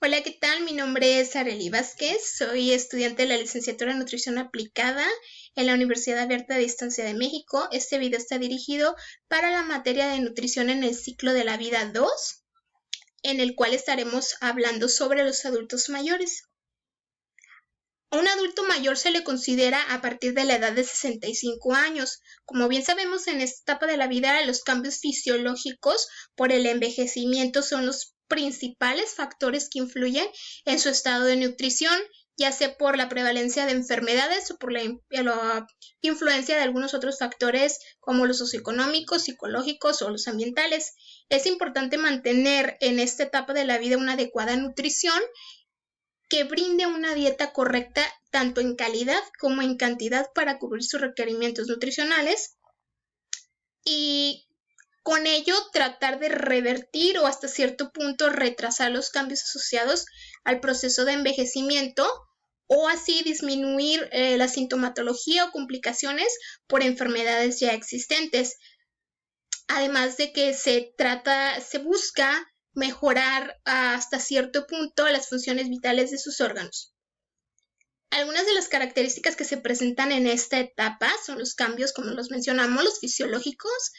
Hola, ¿qué tal? Mi nombre es Arely Vázquez, soy estudiante de la licenciatura en Nutrición Aplicada en la Universidad Abierta de Distancia de México. Este video está dirigido para la materia de nutrición en el ciclo de la vida 2, en el cual estaremos hablando sobre los adultos mayores. A un adulto mayor se le considera a partir de la edad de 65 años. Como bien sabemos, en esta etapa de la vida, los cambios fisiológicos por el envejecimiento son los principales factores que influyen en su estado de nutrición, ya sea por la prevalencia de enfermedades o por la influencia de algunos otros factores como los socioeconómicos, psicológicos o los ambientales. Es importante mantener en esta etapa de la vida una adecuada nutrición que brinde una dieta correcta tanto en calidad como en cantidad para cubrir sus requerimientos nutricionales y con ello tratar de revertir o hasta cierto punto retrasar los cambios asociados al proceso de envejecimiento o así disminuir la sintomatología o complicaciones por enfermedades ya existentes. Además de que se busca mejorar hasta cierto punto las funciones vitales de sus órganos. Algunas de las características que se presentan en esta etapa son los cambios, como los mencionamos, los fisiológicos,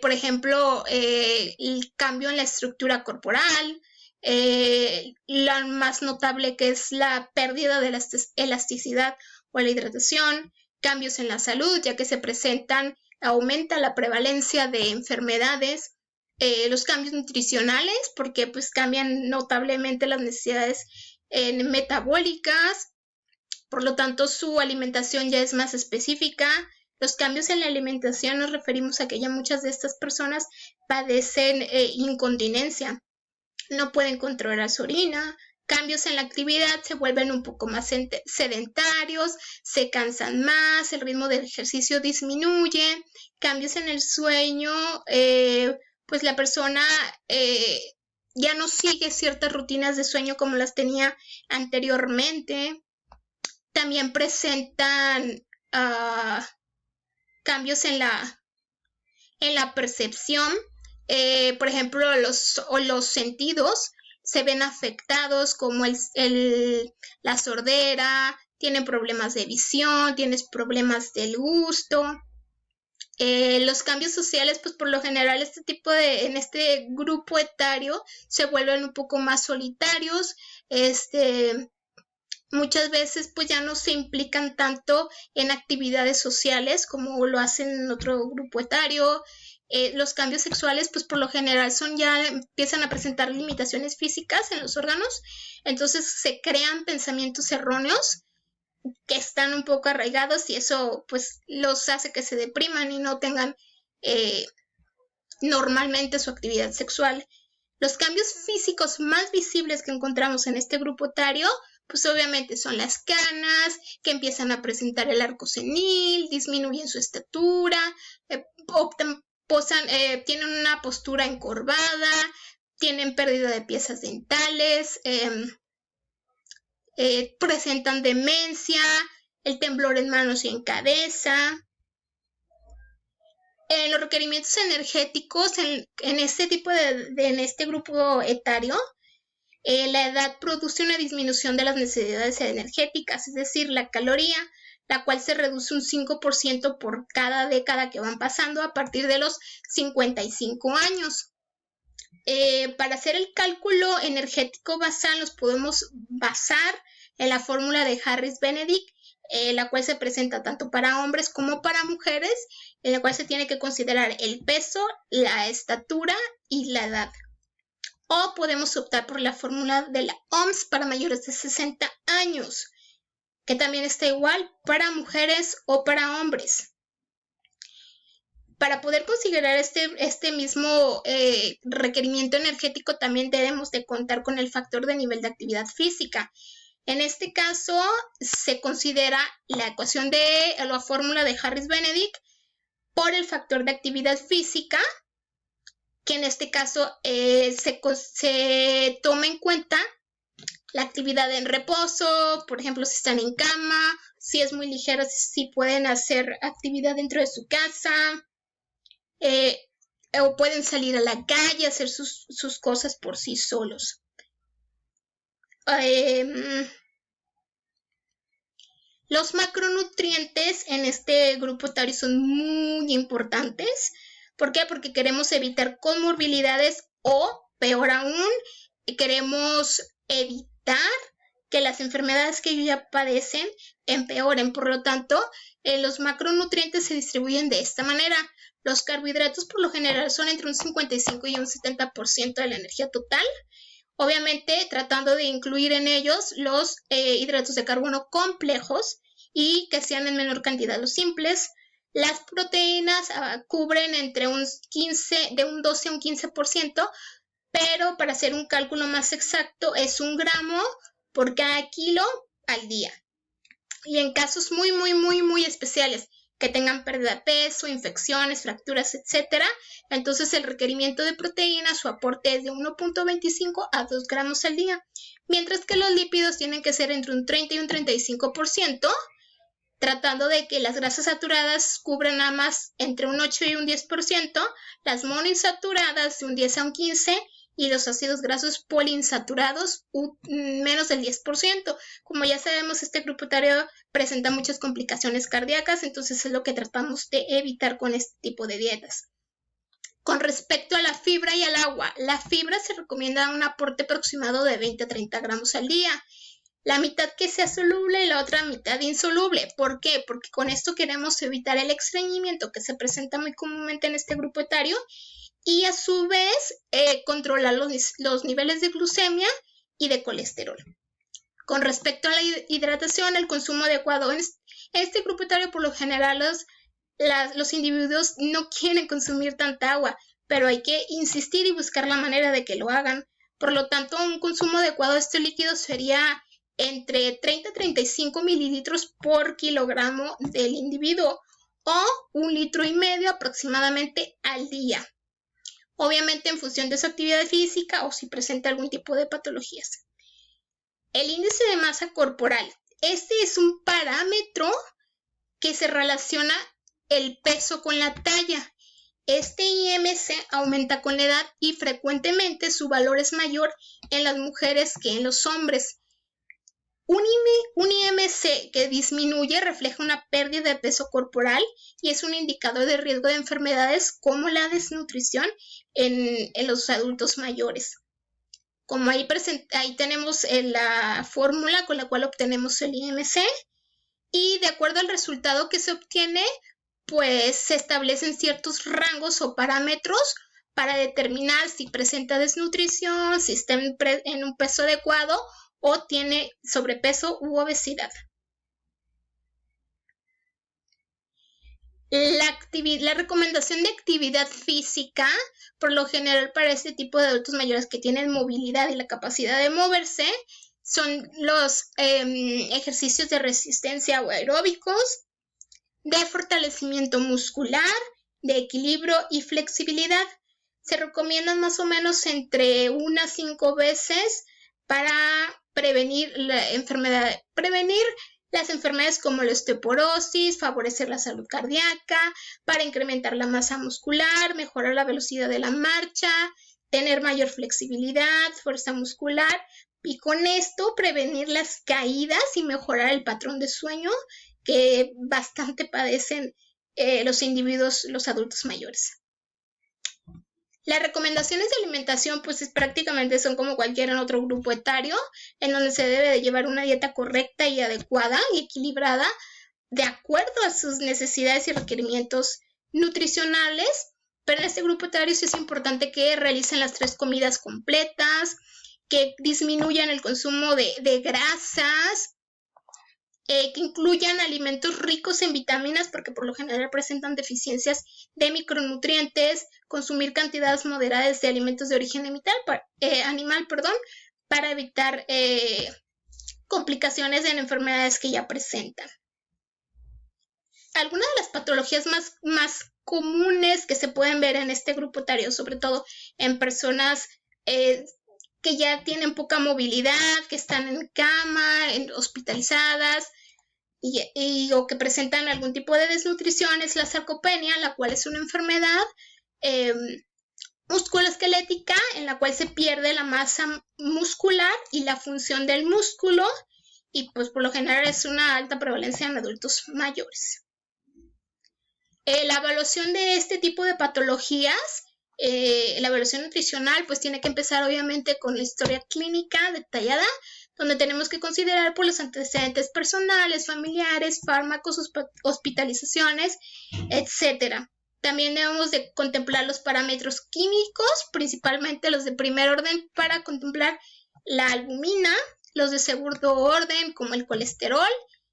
por ejemplo, el cambio en la estructura corporal, la más notable que es la pérdida de la elasticidad o la hidratación, cambios en la salud, ya que aumenta la prevalencia de enfermedades, los cambios nutricionales, porque pues cambian notablemente las necesidades metabólicas, por lo tanto su alimentación ya es más específica. Los cambios en la alimentación nos referimos a que ya muchas de estas personas padecen incontinencia, no pueden controlar su orina. Cambios en la actividad, se vuelven un poco más sedentarios, se cansan más, el ritmo del ejercicio disminuye. Cambios en el sueño, pues la persona ya no sigue ciertas rutinas de sueño como las tenía anteriormente. También presentan cambios en la percepción. Por ejemplo, los sentidos se ven afectados, como la sordera, tienen problemas de visión, tienes problemas del gusto. Los cambios sociales, pues por lo general en este grupo etario se vuelven un poco más solitarios. Muchas veces pues ya no se implican tanto en actividades sociales como lo hacen en otro grupo etario. Los cambios sexuales pues por lo general empiezan a presentar limitaciones físicas en los órganos, entonces se crean pensamientos erróneos que están un poco arraigados y eso pues los hace que se depriman y no tengan normalmente su actividad sexual. Los cambios físicos más visibles que encontramos en este grupo etario pues obviamente son las canas, que empiezan a presentar el arco senil, disminuyen su estatura, tienen una postura encorvada, tienen pérdida de piezas dentales, presentan demencia, el temblor en manos y en cabeza. Los requerimientos energéticos en este grupo etario, la edad produce una disminución de las necesidades energéticas, es decir, la caloría, la cual se reduce un 5% por cada década que van pasando a partir de los 55 años. Para hacer el cálculo energético basal nos podemos basar en la fórmula de Harris-Benedict, la cual se presenta tanto para hombres como para mujeres, en la cual se tiene que considerar el peso, la estatura y la edad. O podemos optar por la fórmula de la OMS para mayores de 60 años, que también está igual para mujeres o para hombres. Para poder considerar este mismo requerimiento energético también debemos de contar con el factor de nivel de actividad física. En este caso se considera la ecuación de la fórmula de Harris-Benedict por el factor de actividad física, que en este caso se toma en cuenta la actividad en reposo, por ejemplo, si están en cama, si es muy ligero, si pueden hacer actividad dentro de su casa, o pueden salir a la calle a hacer sus cosas por sí solos. Los macronutrientes en este grupo etario son muy importantes. ¿Por qué? Porque queremos evitar comorbilidades o, peor aún, queremos evitar que las enfermedades que ellos ya padecen empeoren. Por lo tanto, los macronutrientes se distribuyen de esta manera. Los carbohidratos por lo general son entre un 55 y un 70% de la energía total. Obviamente tratando de incluir en ellos los hidratos de carbono complejos y que sean en menor cantidad los simples. Las proteínas cubren entre un 12 a un 15%, pero para hacer un cálculo más exacto es 1 gramo por cada kilo al día. Y en casos muy especiales, que tengan pérdida de peso, infecciones, fracturas, etc., entonces el requerimiento de proteína, su aporte es de 1.25 a 2 gramos al día, mientras que los lípidos tienen que ser entre un 30 y un 35%, tratando de que las grasas saturadas cubran nada más entre un 8 y un 10%, las monoinsaturadas de un 10 a un 15%, y los ácidos grasos poliinsaturados menos del 10%. Como ya sabemos, este grupo etario presenta muchas complicaciones cardíacas, entonces es lo que tratamos de evitar con este tipo de dietas. Con respecto a la fibra y al agua, la fibra se recomienda un aporte aproximado de 20 a 30 gramos al día. La mitad que sea soluble y la otra mitad insoluble. ¿Por qué? Porque con esto queremos evitar el estreñimiento que se presenta muy comúnmente en este grupo etario y a su vez controlar los niveles de glucemia y de colesterol. Con respecto a la hidratación, el consumo adecuado en este grupo etario, por lo general los individuos no quieren consumir tanta agua, pero hay que insistir y buscar la manera de que lo hagan. Por lo tanto, un consumo adecuado de este líquido sería entre 30 a 35 mililitros por kilogramo del individuo o 1,5 litros aproximadamente al día. Obviamente en función de su actividad física o si presenta algún tipo de patologías. El índice de masa corporal. Este es un parámetro que se relaciona el peso con la talla. Este IMC aumenta con la edad y frecuentemente su valor es mayor en las mujeres que en los hombres. Un IMC que disminuye refleja una pérdida de peso corporal y es un indicador de riesgo de enfermedades como la desnutrición en los adultos mayores. Como ahí tenemos la fórmula con la cual obtenemos el IMC y de acuerdo al resultado que se obtiene, pues se establecen ciertos rangos o parámetros para determinar si presenta desnutrición, si está en un peso adecuado o tiene sobrepeso u obesidad. La recomendación de actividad física, por lo general para este tipo de adultos mayores que tienen movilidad y la capacidad de moverse, son los ejercicios de resistencia o aeróbicos, de fortalecimiento muscular, de equilibrio y flexibilidad. Se recomiendan más o menos entre 1 a 5 veces para prevenir las enfermedades como la osteoporosis, favorecer la salud cardíaca, para incrementar la masa muscular, mejorar la velocidad de la marcha, tener mayor flexibilidad, fuerza muscular y con esto prevenir las caídas y mejorar el patrón de sueño que bastante padecen los individuos, los adultos mayores. Las recomendaciones de alimentación pues prácticamente son como cualquier otro grupo etario, en donde se debe de llevar una dieta correcta y adecuada y equilibrada de acuerdo a sus necesidades y requerimientos nutricionales, pero en este grupo etario sí es importante que realicen las 3 comidas completas, que disminuyan el consumo de grasas, que incluyan alimentos ricos en vitaminas porque por lo general presentan deficiencias de micronutrientes, consumir cantidades moderadas de alimentos de origen animal, para evitar complicaciones en enfermedades que ya presentan. Algunas de las patologías más comunes que se pueden ver en este grupo etario, sobre todo en personas que ya tienen poca movilidad, que están en cama, hospitalizadas o que presentan algún tipo de desnutrición, es la sarcopenia, la cual es una enfermedad musculoesquelética, en la cual se pierde la masa muscular y la función del músculo, y pues por lo general es una alta prevalencia en adultos mayores. La evaluación de este tipo de patologías, la evaluación nutricional, pues tiene que empezar obviamente con la historia clínica detallada, donde tenemos que considerar por los antecedentes personales, familiares, fármacos, hospitalizaciones, etc. También debemos de contemplar los parámetros químicos, principalmente los de primer orden, para contemplar la albumina, los de segundo orden como el colesterol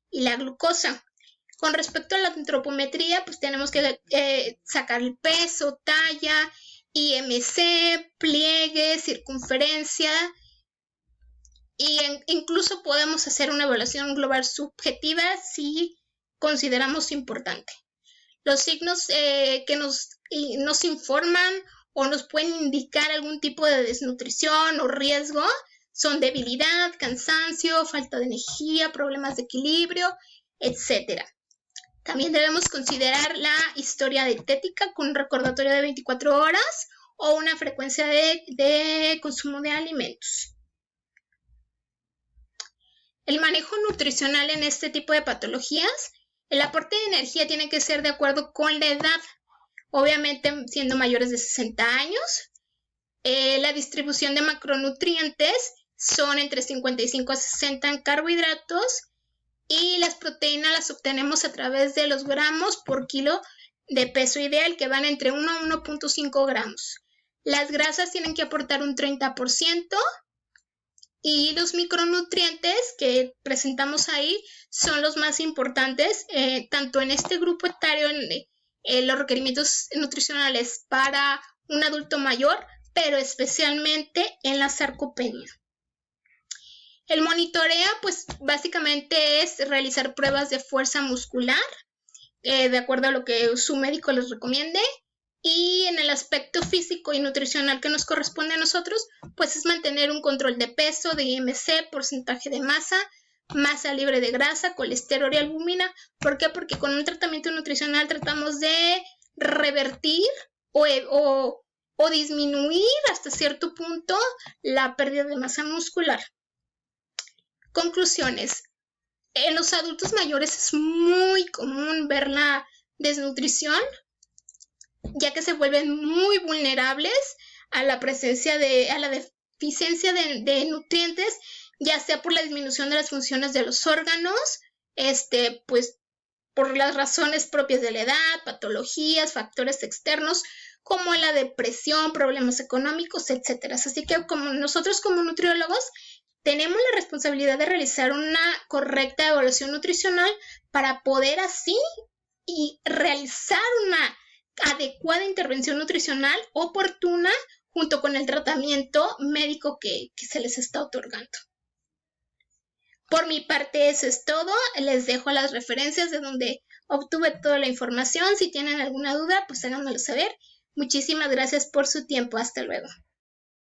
y la glucosa. Con respecto a la antropometría, pues tenemos que sacar el peso, talla, IMC, pliegue, circunferencia, y incluso podemos hacer una evaluación global subjetiva si consideramos importante. Los signos que nos informan o nos pueden indicar algún tipo de desnutrición o riesgo son debilidad, cansancio, falta de energía, problemas de equilibrio, etc. También debemos considerar la historia dietética con un recordatorio de 24 horas o una frecuencia de consumo de alimentos. El manejo nutricional en este tipo de patologías, el aporte de energía tiene que ser de acuerdo con la edad, obviamente siendo mayores de 60 años. La distribución de macronutrientes son entre 55 a 60 en carbohidratos, y las proteínas las obtenemos a través de los gramos por kilo de peso ideal, que van entre 1 a 1.5 gramos. Las grasas tienen que aportar un 30%, y los micronutrientes que presentamos ahí son los más importantes, tanto en este grupo etario, en los requerimientos nutricionales para un adulto mayor, pero especialmente en la sarcopenia. El monitoreo, pues básicamente es realizar pruebas de fuerza muscular, de acuerdo a lo que su médico les recomiende. Y en el aspecto físico y nutricional que nos corresponde a nosotros, pues es mantener un control de peso, de IMC, porcentaje de masa libre de grasa, colesterol y albúmina. ¿Por qué? Porque con un tratamiento nutricional tratamos de revertir o disminuir hasta cierto punto la pérdida de masa muscular. Conclusiones. En los adultos mayores es muy común ver la desnutrición, ya que se vuelven muy vulnerables a la presencia a la deficiencia de nutrientes, ya sea por la disminución de las funciones de los órganos, pues por las razones propias de la edad, patologías, factores externos, como la depresión, problemas económicos, etc. Así que como nosotros como nutriólogos tenemos la responsabilidad de realizar una correcta evaluación nutricional para poder así y realizar una adecuada intervención nutricional oportuna junto con el tratamiento médico que se les está otorgando. Por mi parte eso es todo. Les dejo las referencias de donde obtuve toda la información. Si tienen alguna duda, pues háganmelo saber. Muchísimas gracias por su tiempo. Hasta luego.